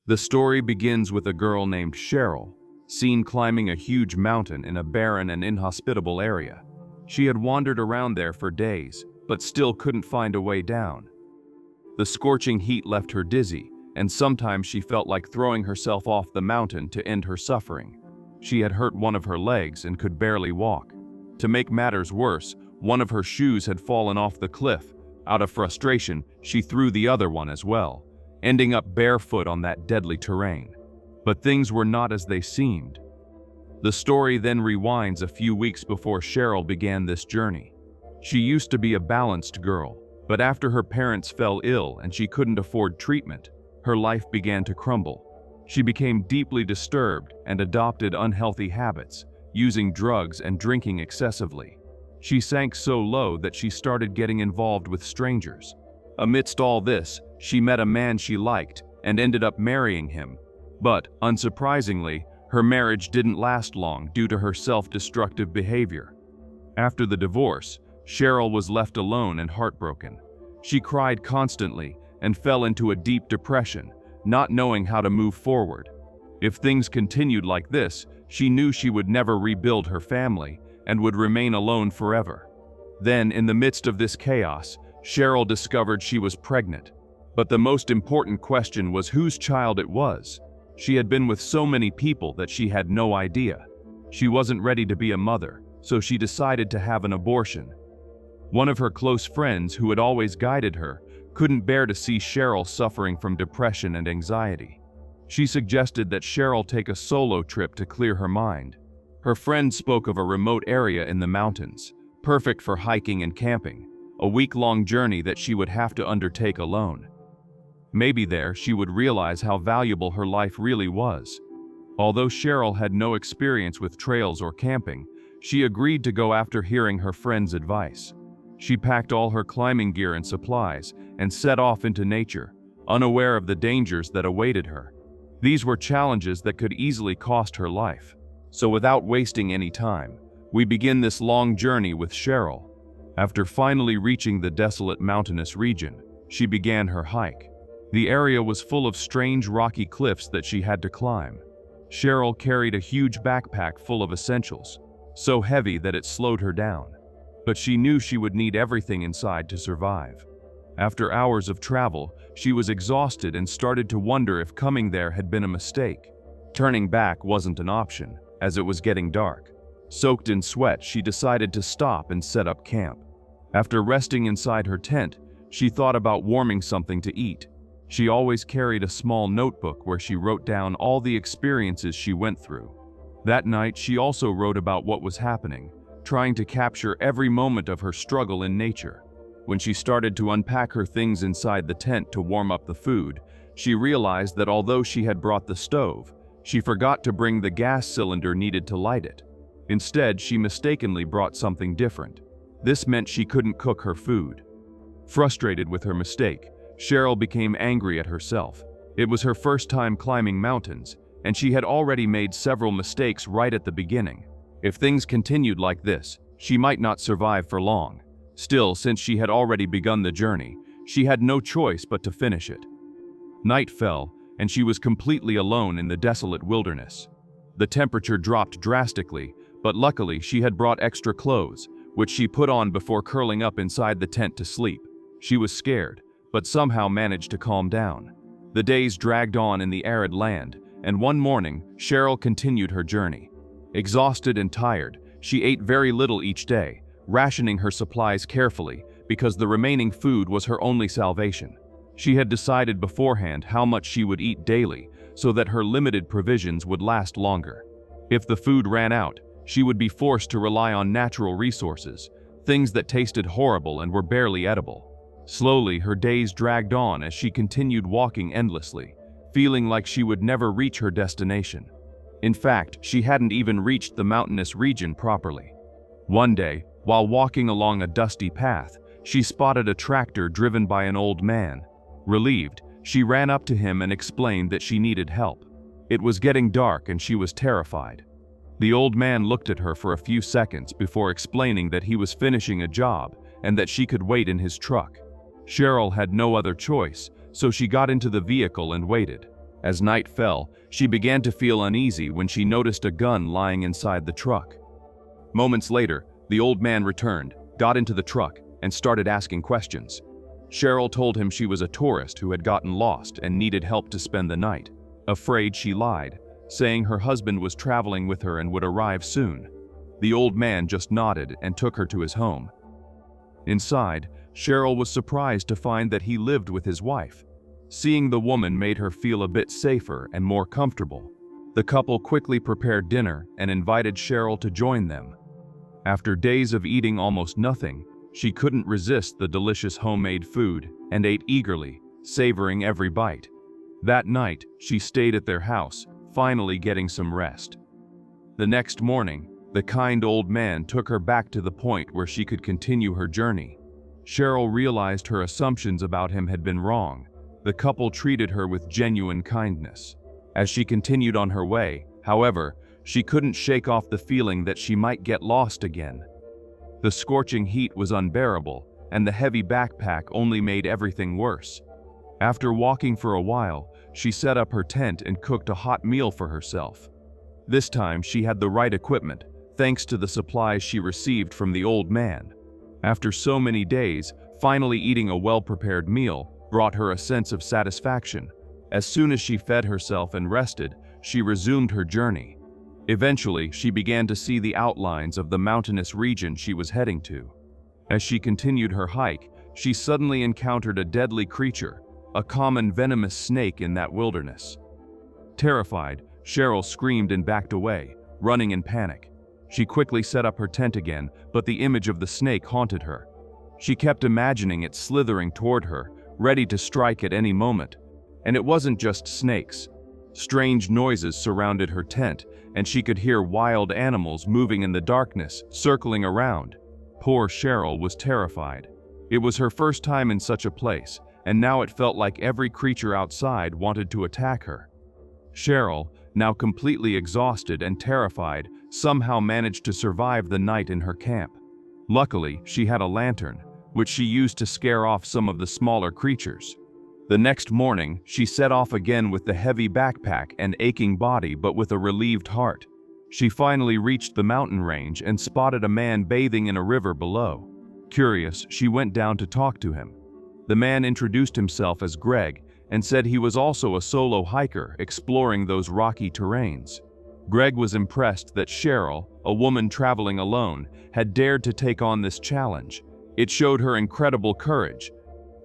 The story begins with a girl named Cheryl, seen climbing a huge mountain in a barren and inhospitable area. She had wandered around there for days, but still couldn't find a way down. The scorching heat left her dizzy, and sometimes she felt like throwing herself off the mountain to end her suffering. She had hurt one of her legs and could barely walk. To make matters worse, one of her shoes had fallen off the cliff. Out of frustration, she threw the other one as well, ending up barefoot on that deadly terrain. But things were not as they seemed. The story then rewinds a few weeks before Cheryl began this journey. She used to be a balanced girl, but after her parents fell ill and she couldn't afford treatment, her life began to crumble. She became deeply disturbed and adopted unhealthy habits, using drugs and drinking excessively. She sank so low that she started getting involved with strangers. Amidst all this, she met a man she liked and ended up marrying him. But, unsurprisingly, her marriage didn't last long due to her self-destructive behavior. After the divorce, Cheryl was left alone and heartbroken. She cried constantly and fell into a deep depression, not knowing how to move forward. If things continued like this, she knew she would never rebuild her family and would remain alone forever. Then, in the midst of this chaos, Cheryl discovered she was pregnant. But the most important question was whose child it was. She had been with so many people that she had no idea. She wasn't ready to be a mother, so she decided to have an abortion. One of her close friends, who had always guided her, couldn't bear to see Cheryl suffering from depression and anxiety. She suggested that Cheryl take a solo trip to clear her mind. Her friend spoke of a remote area in the mountains, perfect for hiking and camping, a week-long journey that she would have to undertake alone. Maybe there she would realize how valuable her life really was. Although Cheryl had no experience with trails or camping, she agreed to go after hearing her friend's advice. She packed all her climbing gear and supplies and set off into nature, unaware of the dangers that awaited her. These were challenges that could easily cost her life. So without wasting any time, we begin this long journey with Cheryl. After finally reaching the desolate mountainous region, she began her hike. The area was full of strange rocky cliffs that she had to climb. Cheryl carried a huge backpack full of essentials, so heavy that it slowed her down. But she knew she would need everything inside to survive. After hours of travel, she was exhausted and started to wonder if coming there had been a mistake. Turning back wasn't an option, as it was getting dark. Soaked in sweat, she decided to stop and set up camp. After resting inside her tent, she thought about warming something to eat. She always carried a small notebook where she wrote down all the experiences she went through. That night, she also wrote about what was happening, trying to capture every moment of her struggle in nature. When she started to unpack her things inside the tent to warm up the food, she realized that although she had brought the stove, she forgot to bring the gas cylinder needed to light it. Instead, she mistakenly brought something different. This meant she couldn't cook her food. Frustrated with her mistake, Cheryl became angry at herself. It was her first time climbing mountains, and she had already made several mistakes right at the beginning. If things continued like this, she might not survive for long. Still, since she had already begun the journey, she had no choice but to finish it. Night fell, and she was completely alone in the desolate wilderness. The temperature dropped drastically, but luckily she had brought extra clothes, which she put on before curling up inside the tent to sleep. She was scared, but somehow managed to calm down. The days dragged on in the arid land, and one morning, Cheryl continued her journey. Exhausted and tired, she ate very little each day, rationing her supplies carefully because the remaining food was her only salvation. She had decided beforehand how much she would eat daily so that her limited provisions would last longer. If the food ran out, she would be forced to rely on natural resources, things that tasted horrible and were barely edible. Slowly, her days dragged on as she continued walking endlessly, feeling like she would never reach her destination. In fact, she hadn't even reached the mountainous region properly. One day, while walking along a dusty path, she spotted a tractor driven by an old man. Relieved, she ran up to him and explained that she needed help. It was getting dark and she was terrified. The old man looked at her for a few seconds before explaining that he was finishing a job and that she could wait in his truck. Cheryl had no other choice, so she got into the vehicle and waited. As night fell, she began to feel uneasy when she noticed a gun lying inside the truck. Moments later, the old man returned, got into the truck, and started asking questions. Cheryl told him she was a tourist who had gotten lost and needed help to spend the night. Afraid, she lied, saying her husband was traveling with her and would arrive soon. The old man just nodded and took her to his home. Inside, Cheryl was surprised to find that he lived with his wife. Seeing the woman made her feel a bit safer and more comfortable. The couple quickly prepared dinner and invited Cheryl to join them. After days of eating almost nothing, she couldn't resist the delicious homemade food and ate eagerly, savoring every bite. That night, she stayed at their house, finally getting some rest. The next morning, the kind old man took her back to the point where she could continue her journey. Cheryl realized her assumptions about him had been wrong. The couple treated her with genuine kindness. As she continued on her way, however, she couldn't shake off the feeling that she might get lost again. The scorching heat was unbearable, and the heavy backpack only made everything worse. After walking for a while, she set up her tent and cooked a hot meal for herself. This time she had the right equipment, thanks to the supplies she received from the old man. After so many days, finally eating a well-prepared meal brought her a sense of satisfaction. As soon as she fed herself and rested, she resumed her journey. Eventually, she began to see the outlines of the mountainous region she was heading to. As she continued her hike, she suddenly encountered a deadly creature, a common venomous snake in that wilderness. Terrified, Cheryl screamed and backed away, running in panic. She quickly set up her tent again, but the image of the snake haunted her. She kept imagining it slithering toward her, ready to strike at any moment. And it wasn't just snakes. Strange noises surrounded her tent, and she could hear wild animals moving in the darkness, circling around. Poor Cheryl was terrified. It was her first time in such a place, and now it felt like every creature outside wanted to attack her. Cheryl, now completely exhausted and terrified, somehow managed to survive the night in her camp. Luckily, she had a lantern, which she used to scare off some of the smaller creatures. The next morning, she set off again with the heavy backpack and aching body, but with a relieved heart. She finally reached the mountain range and spotted a man bathing in a river below. Curious, she went down to talk to him. The man introduced himself as Greg and said he was also a solo hiker exploring those rocky terrains. Greg was impressed that Cheryl, a woman traveling alone, had dared to take on this challenge. It showed her incredible courage.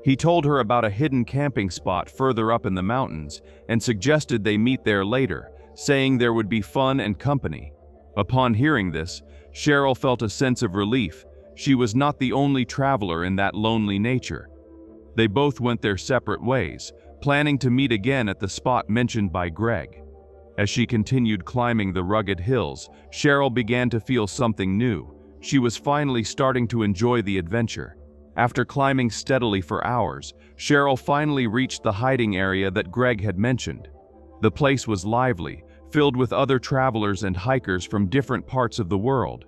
He told her about a hidden camping spot further up in the mountains and suggested they meet there later, saying there would be fun and company. Upon hearing this, Cheryl felt a sense of relief. She was not the only traveler in that lonely nature. They both went their separate ways, planning to meet again at the spot mentioned by Greg. As she continued climbing the rugged hills, Cheryl began to feel something new. She was finally starting to enjoy the adventure. After climbing steadily for hours, Cheryl finally reached the hiding area that Greg had mentioned. The place was lively, filled with other travelers and hikers from different parts of the world.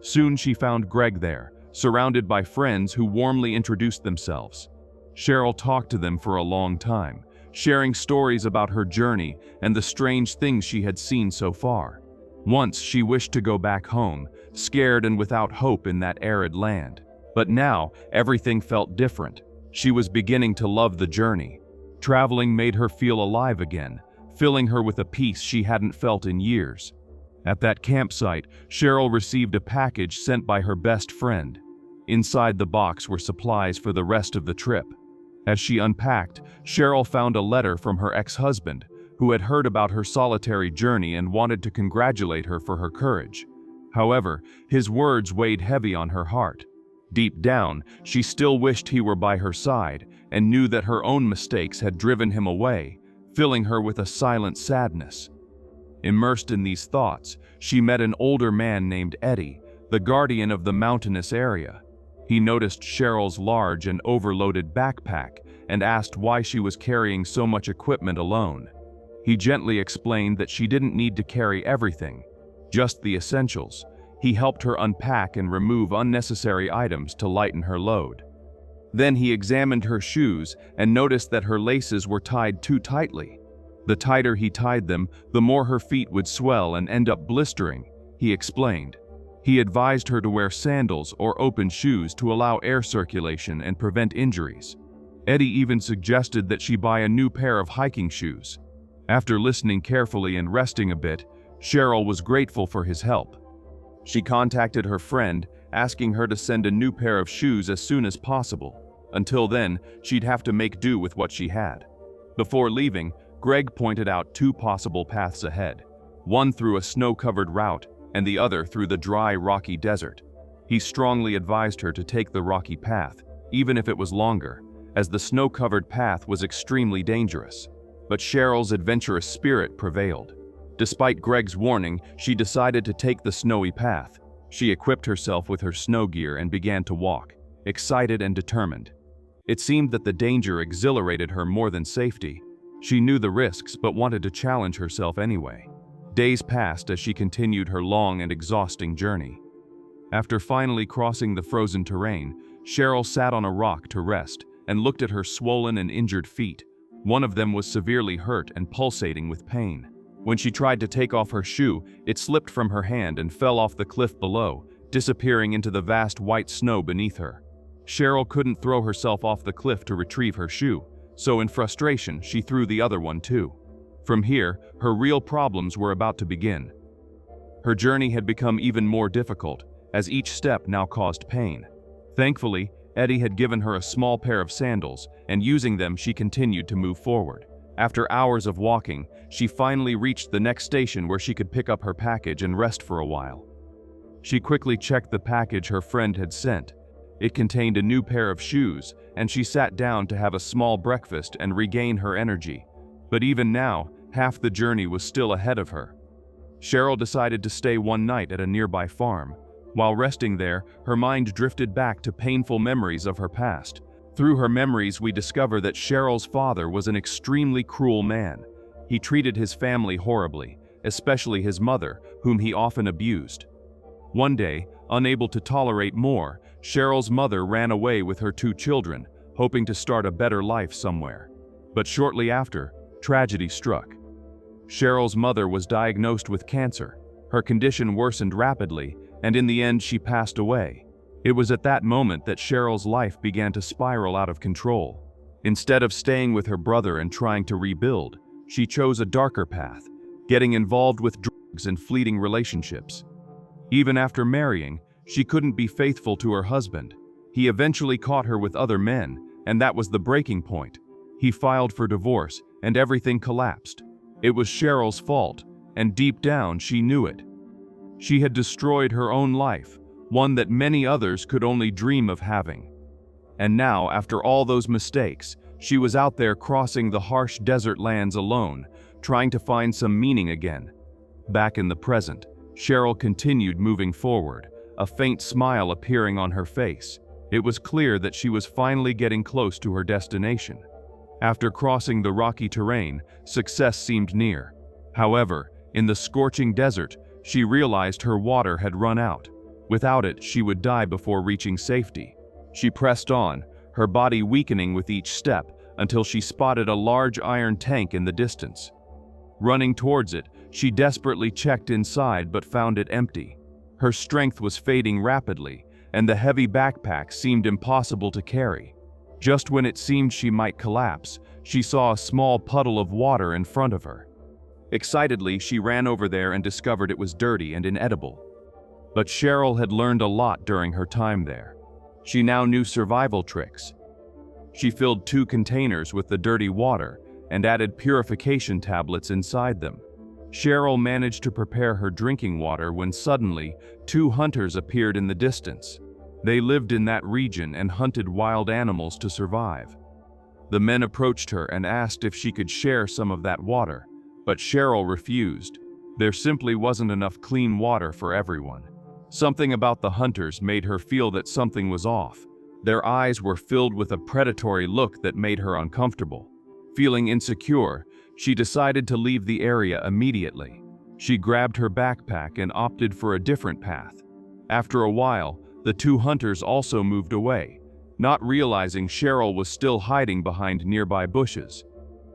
Soon she found Greg there, surrounded by friends who warmly introduced themselves. Cheryl talked to them for a long time, sharing stories about her journey and the strange things she had seen so far. Once she wished to go back home, scared and without hope in that arid land. But now, everything felt different. She was beginning to love the journey. Traveling made her feel alive again, filling her with a peace she hadn't felt in years. At that campsite, Cheryl received a package sent by her best friend. Inside the box were supplies for the rest of the trip. As she unpacked, Cheryl found a letter from her ex-husband, who had heard about her solitary journey and wanted to congratulate her for her courage. However, his words weighed heavy on her heart. Deep down, she still wished he were by her side and knew that her own mistakes had driven him away, filling her with a silent sadness. Immersed in these thoughts, she met an older man named Eddie, the guardian of the mountainous area. He noticed Cheryl's large and overloaded backpack and asked why she was carrying so much equipment alone. He gently explained that she didn't need to carry everything, just the essentials. He helped her unpack and remove unnecessary items to lighten her load. Then he examined her shoes and noticed that her laces were tied too tightly. The tighter he tied them, the more her feet would swell and end up blistering, he explained. He advised her to wear sandals or open shoes to allow air circulation and prevent injuries. Eddie even suggested that she buy a new pair of hiking shoes. After listening carefully and resting a bit, Cheryl was grateful for his help. She contacted her friend, asking her to send a new pair of shoes as soon as possible. Until then, she'd have to make do with what she had. Before leaving, Greg pointed out two possible paths ahead, one through a snow-covered route and the other through the dry, rocky desert. He strongly advised her to take the rocky path, even if it was longer, as the snow-covered path was extremely dangerous. But Cheryl's adventurous spirit prevailed. Despite Greg's warning, she decided to take the snowy path. She equipped herself with her snow gear and began to walk, excited and determined. It seemed that the danger exhilarated her more than safety. She knew the risks but wanted to challenge herself anyway. Days passed as she continued her long and exhausting journey. After finally crossing the frozen terrain, Cheryl sat on a rock to rest and looked at her swollen and injured feet. One of them was severely hurt and pulsating with pain. When she tried to take off her shoe, it slipped from her hand and fell off the cliff below, disappearing into the vast white snow beneath her. Cheryl couldn't throw herself off the cliff to retrieve her shoe, so in frustration, she threw the other one too. From here, her real problems were about to begin. Her journey had become even more difficult, as each step now caused pain. Thankfully, Eddie had given her a small pair of sandals, and using them she continued to move forward. After hours of walking, she finally reached the next station where she could pick up her package and rest for a while. She quickly checked the package her friend had sent. It contained a new pair of shoes, and she sat down to have a small breakfast and regain her energy. But even now, half the journey was still ahead of her. Cheryl decided to stay one night at a nearby farm. While resting there, her mind drifted back to painful memories of her past. Through her memories, we discover that Cheryl's father was an extremely cruel man. He treated his family horribly, especially his mother, whom he often abused. One day, unable to tolerate more, Cheryl's mother ran away with her two children, hoping to start a better life somewhere. But shortly after, tragedy struck. Cheryl's mother was diagnosed with cancer. Her condition worsened rapidly, and in the end she passed away. It was at that moment that Cheryl's life began to spiral out of control. Instead of staying with her brother and trying to rebuild, she chose a darker path, getting involved with drugs and fleeting relationships. Even after marrying, she couldn't be faithful to her husband. He eventually caught her with other men, and that was the breaking point. He filed for divorce, and everything collapsed. It was Cheryl's fault, and deep down she knew it. She had destroyed her own life, one that many others could only dream of having. And now, after all those mistakes, she was out there crossing the harsh desert lands alone, trying to find some meaning again. Back in the present, Cheryl continued moving forward, a faint smile appearing on her face. It was clear that she was finally getting close to her destination. After crossing the rocky terrain, success seemed near. However, in the scorching desert, she realized her water had run out. Without it, she would die before reaching safety. She pressed on, her body weakening with each step, until she spotted a large iron tank in the distance. Running towards it, she desperately checked inside but found it empty. Her strength was fading rapidly, and the heavy backpack seemed impossible to carry. Just when it seemed she might collapse, she saw a small puddle of water in front of her. Excitedly, she ran over there and discovered it was dirty and inedible. But Cheryl had learned a lot during her time there. She now knew survival tricks. She filled 2 containers with the dirty water and added purification tablets inside them. Cheryl managed to prepare her drinking water when suddenly 2 hunters appeared in the distance. They lived in that region and hunted wild animals to survive. The men approached her and asked if she could share some of that water, but Cheryl refused. There simply wasn't enough clean water for everyone. Something about the hunters made her feel that something was off. Their eyes were filled with a predatory look that made her uncomfortable. Feeling insecure, she decided to leave the area immediately. She grabbed her backpack and opted for a different path. After a while, the 2 hunters also moved away, not realizing Cheryl was still hiding behind nearby bushes.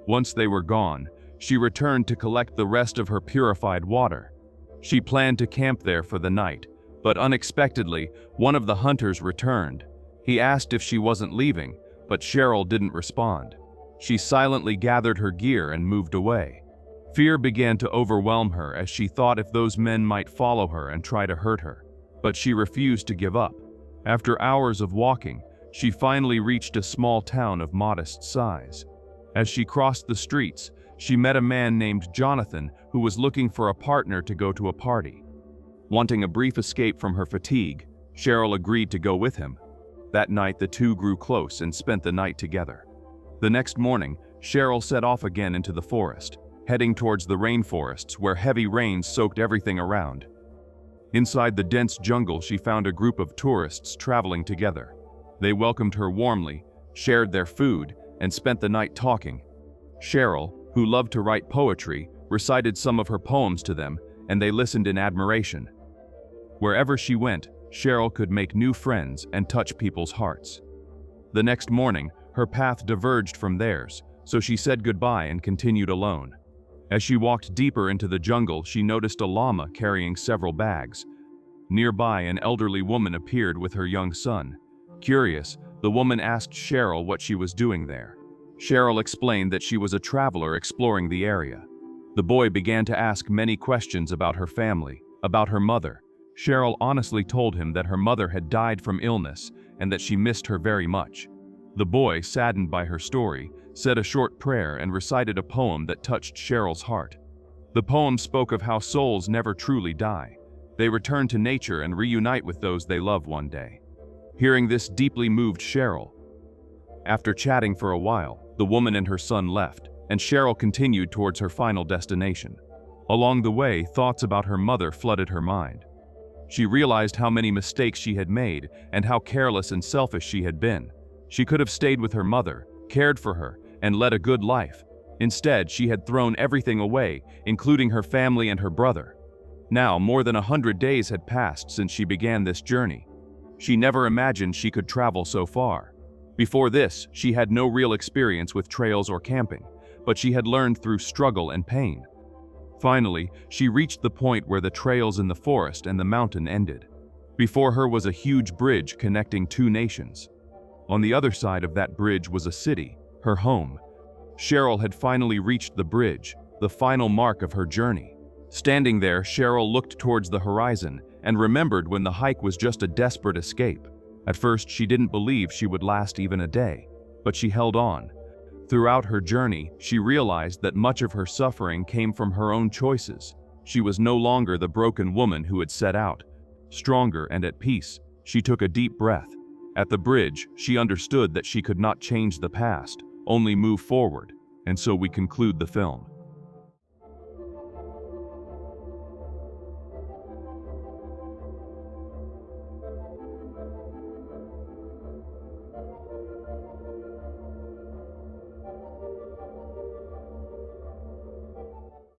Once they were gone, she returned to collect the rest of her purified water. She planned to camp there for the night, but unexpectedly, one of the hunters returned. He asked if she wasn't leaving, but Cheryl didn't respond. She silently gathered her gear and moved away. Fear began to overwhelm her as she thought if those men might follow her and try to hurt her. But she refused to give up. After hours of walking, she finally reached a small town of modest size. As she crossed the streets, she met a man named Jonathan who was looking for a partner to go to a party. Wanting a brief escape from her fatigue, Cheryl agreed to go with him. That night, the two grew close and spent the night together. The next morning, Cheryl set off again into the forest, heading towards the rainforests where heavy rains soaked everything around. Inside the dense jungle, she found a group of tourists traveling together. They welcomed her warmly, shared their food, and spent the night talking. Cheryl, who loved to write poetry, recited some of her poems to them, and they listened in admiration. Wherever she went, Cheryl could make new friends and touch people's hearts. The next morning, her path diverged from theirs, so she said goodbye and continued alone. As she walked deeper into the jungle, she noticed a llama carrying several bags. Nearby, an elderly woman appeared with her young son. Curious, the woman asked Cheryl what she was doing there. Cheryl explained that she was a traveler exploring the area. The boy began to ask many questions about her family, about her mother. Cheryl honestly told him that her mother had died from illness and that she missed her very much. The boy, saddened by her story, said a short prayer and recited a poem that touched Cheryl's heart. The poem spoke of how souls never truly die. They return to nature and reunite with those they love one day. Hearing this deeply moved Cheryl. After chatting for a while, the woman and her son left, and Cheryl continued towards her final destination. Along the way, thoughts about her mother flooded her mind. She realized how many mistakes she had made and how careless and selfish she had been. She could have stayed with her mother, cared for her, and led a good life. Instead, she had thrown everything away, including her family and her brother. Now, more than 100 days had passed since she began this journey. She never imagined she could travel so far. Before this, she had no real experience with trails or camping, but she had learned through struggle and pain. Finally, she reached the point where the trails in the forest and the mountain ended. Before her was a huge bridge connecting two nations. On the other side of that bridge was a city, her home. Cheryl had finally reached the bridge, the final mark of her journey. Standing there, Cheryl looked towards the horizon and remembered when the hike was just a desperate escape. At first, she didn't believe she would last even a day, but she held on. Throughout her journey, she realized that much of her suffering came from her own choices. She was no longer the broken woman who had set out. Stronger and at peace, she took a deep breath. At the bridge, she understood that she could not change the past, only move forward, and so we conclude the film.